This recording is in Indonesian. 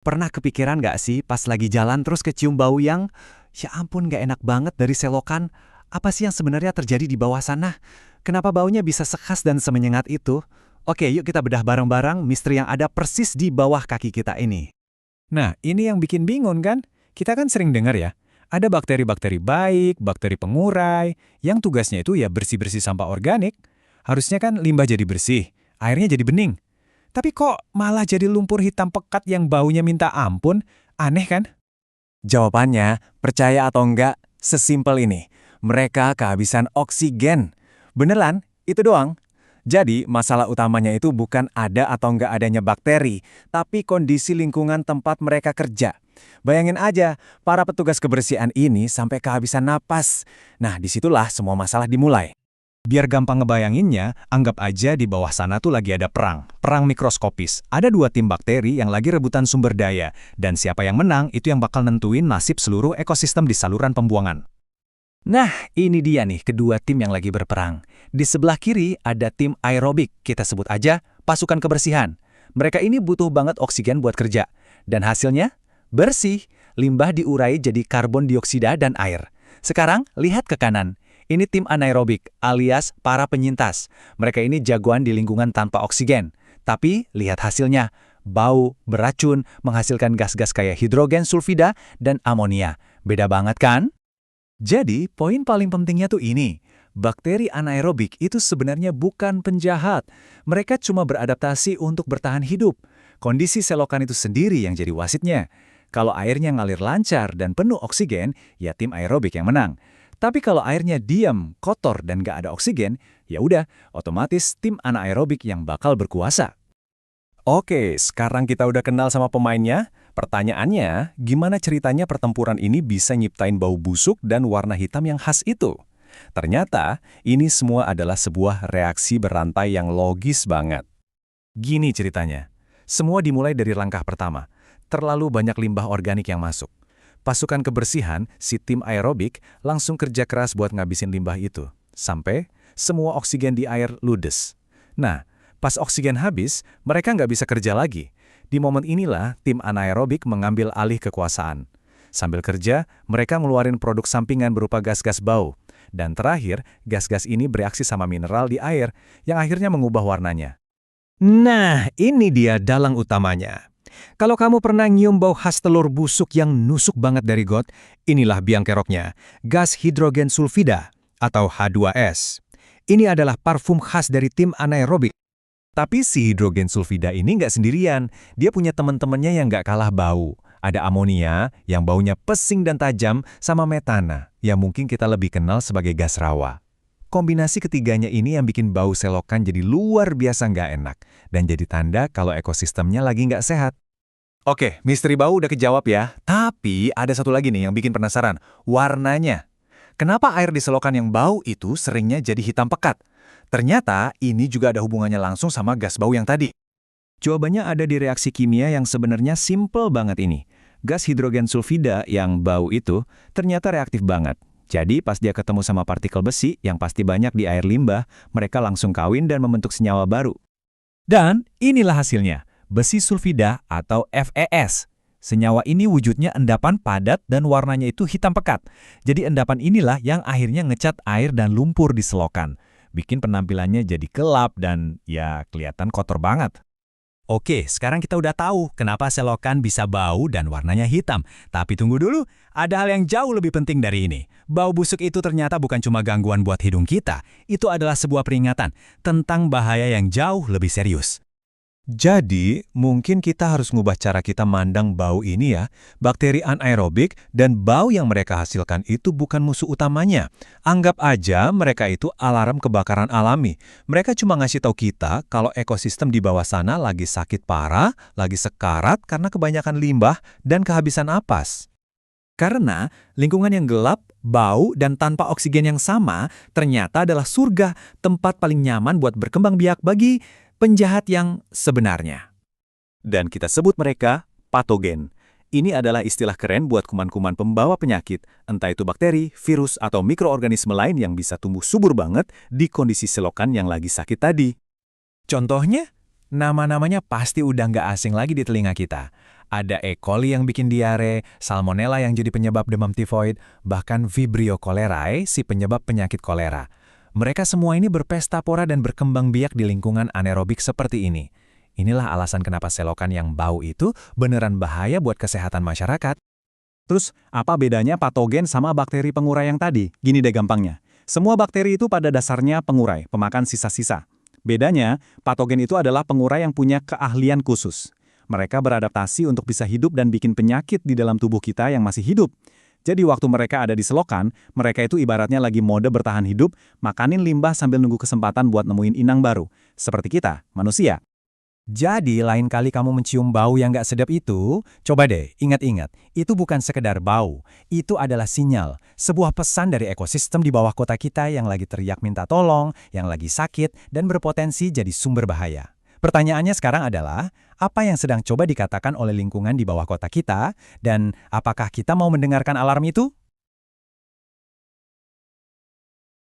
Pernah kepikiran nggak sih pas lagi jalan terus kecium bau yang, ya ampun nggak enak banget dari selokan? Apa sih yang sebenarnya terjadi di bawah sana? Kenapa baunya bisa sekhas dan semenyengat itu? Oke, yuk kita bedah bareng-bareng misteri yang ada persis di bawah kaki kita ini. Nah, ini yang bikin bingung kan? Kita kan sering dengar ya, ada bakteri-bakteri baik, bakteri pengurai, yang tugasnya itu ya bersih-bersih sampah organik. Harusnya kan limbah jadi bersih, airnya jadi bening. Tapi kok malah jadi lumpur hitam pekat yang baunya minta ampun? Aneh kan? Jawabannya, percaya atau enggak, sesimpel ini. Mereka kehabisan oksigen. Beneran, itu doang. Jadi, masalah utamanya itu bukan ada atau enggak adanya bakteri, tapi kondisi lingkungan tempat mereka kerja. Bayangin aja, para petugas kebersihan ini sampai kehabisan napas. Nah, disitulah semua masalah dimulai. Biar gampang ngebayanginnya, anggap aja di bawah sana tuh lagi ada perang mikroskopis. Ada dua tim bakteri yang lagi rebutan sumber daya, dan siapa yang menang itu yang bakal nentuin nasib seluruh ekosistem di saluran pembuangan. Nah, ini dia nih kedua tim yang lagi berperang. Di sebelah kiri ada tim aerobik, kita sebut aja pasukan kebersihan. Mereka ini butuh banget oksigen buat kerja. Dan hasilnya? Bersih, limbah diurai jadi karbon dioksida dan air. Sekarang, lihat ke kanan. Ini tim anaerobik, alias para penyintas. Mereka ini jagoan di lingkungan tanpa oksigen. Tapi, lihat hasilnya. Bau, beracun, menghasilkan gas-gas kayak hidrogen sulfida dan amonia. Beda banget kan? Jadi, poin paling pentingnya tuh ini. Bakteri anaerobik itu sebenarnya bukan penjahat. Mereka cuma beradaptasi untuk bertahan hidup. Kondisi selokan itu sendiri yang jadi wasitnya. Kalau airnya ngalir lancar dan penuh oksigen, ya tim aerobik yang menang. Tapi kalau airnya diam, kotor, dan gak ada oksigen, ya udah, otomatis tim anaerobik yang bakal berkuasa. Oke, sekarang kita udah kenal sama pemainnya. Pertanyaannya, gimana ceritanya pertempuran ini bisa nyiptain bau busuk dan warna hitam yang khas itu? Ternyata, ini semua adalah sebuah reaksi berantai yang logis banget. Gini ceritanya. Semua dimulai dari langkah pertama. Terlalu banyak limbah organik yang masuk. Pasukan kebersihan, si tim aerobik, langsung kerja keras buat ngabisin limbah itu. Sampai semua oksigen di air ludes. Nah, pas oksigen habis, mereka nggak bisa kerja lagi. Di momen inilah, tim anaerobik mengambil alih kekuasaan. Sambil kerja, mereka ngeluarin produk sampingan berupa gas-gas bau. Dan terakhir, gas-gas ini bereaksi sama mineral di air, yang akhirnya mengubah warnanya. Nah, ini dia dalang utamanya. Kalau kamu pernah nyium bau khas telur busuk yang nusuk banget dari got, inilah biang keroknya, gas hidrogen sulfida atau H2S. Ini adalah parfum khas dari tim anaerobik. Tapi si hidrogen sulfida ini nggak sendirian. Dia punya teman-temannya yang nggak kalah bau. Ada amonia yang baunya pesing dan tajam sama metana yang mungkin kita lebih kenal sebagai gas rawa. Kombinasi ketiganya ini yang bikin bau selokan jadi luar biasa nggak enak dan jadi tanda kalau ekosistemnya lagi nggak sehat. Oke, misteri bau udah kejawab ya. Tapi ada satu lagi nih yang bikin penasaran, warnanya. Kenapa air di selokan yang bau itu seringnya jadi hitam pekat? Ternyata ini juga ada hubungannya langsung sama gas bau yang tadi. Jawabannya ada di reaksi kimia yang sebenarnya simple banget ini. Gas hidrogen sulfida yang bau itu ternyata reaktif banget. Jadi pas dia ketemu sama partikel besi yang pasti banyak di air limbah, mereka langsung kawin dan membentuk senyawa baru. Dan inilah hasilnya, besi sulfida atau FeS. Senyawa ini wujudnya endapan padat dan warnanya itu hitam pekat. Jadi endapan inilah yang akhirnya ngecat air dan lumpur di selokan. Bikin penampilannya jadi gelap dan ya kelihatan kotor banget. Oke, sekarang kita udah tahu kenapa selokan bisa bau dan warnanya hitam. Tapi tunggu dulu, ada hal yang jauh lebih penting dari ini. Bau busuk itu ternyata bukan cuma gangguan buat hidung kita. Itu adalah sebuah peringatan tentang bahaya yang jauh lebih serius. Jadi, mungkin kita harus ngubah cara kita mandang bau ini ya. Bakteri anaerobik dan bau yang mereka hasilkan itu bukan musuh utamanya. Anggap aja mereka itu alarm kebakaran alami. Mereka cuma ngasih tahu kita kalau ekosistem di bawah sana lagi sakit parah, lagi sekarat karena kebanyakan limbah dan kehabisan napas. Karena lingkungan yang gelap, bau, dan tanpa oksigen yang sama ternyata adalah surga, tempat paling nyaman buat berkembang biak bagi penjahat yang sebenarnya. Dan kita sebut mereka patogen. Ini adalah istilah keren buat kuman-kuman pembawa penyakit, entah itu bakteri, virus, atau mikroorganisme lain yang bisa tumbuh subur banget di kondisi selokan yang lagi sakit tadi. Contohnya, nama-namanya pasti udah nggak asing lagi di telinga kita. Ada E. coli yang bikin diare, Salmonella yang jadi penyebab demam tifoid, bahkan Vibrio cholerae, si penyebab penyakit kolera. Mereka semua ini berpesta pora dan berkembang biak di lingkungan anaerobik seperti ini. Inilah alasan kenapa selokan yang bau itu beneran bahaya buat kesehatan masyarakat. Terus, apa bedanya patogen sama bakteri pengurai yang tadi? Gini deh gampangnya. Semua bakteri itu pada dasarnya pengurai, pemakan sisa-sisa. Bedanya, patogen itu adalah pengurai yang punya keahlian khusus. Mereka beradaptasi untuk bisa hidup dan bikin penyakit di dalam tubuh kita yang masih hidup. Jadi waktu mereka ada di selokan, mereka itu ibaratnya lagi mode bertahan hidup, makanin limbah sambil nunggu kesempatan buat nemuin inang baru. Seperti kita, manusia. Jadi, lain kali kamu mencium bau yang nggak sedap itu, coba deh ingat-ingat, itu bukan sekedar bau, itu adalah sinyal, sebuah pesan dari ekosistem di bawah kota kita yang lagi teriak minta tolong, yang lagi sakit, dan berpotensi jadi sumber bahaya. Pertanyaannya sekarang adalah, apa yang sedang coba dikatakan oleh lingkungan di bawah kota kita, dan apakah kita mau mendengarkan alarm itu?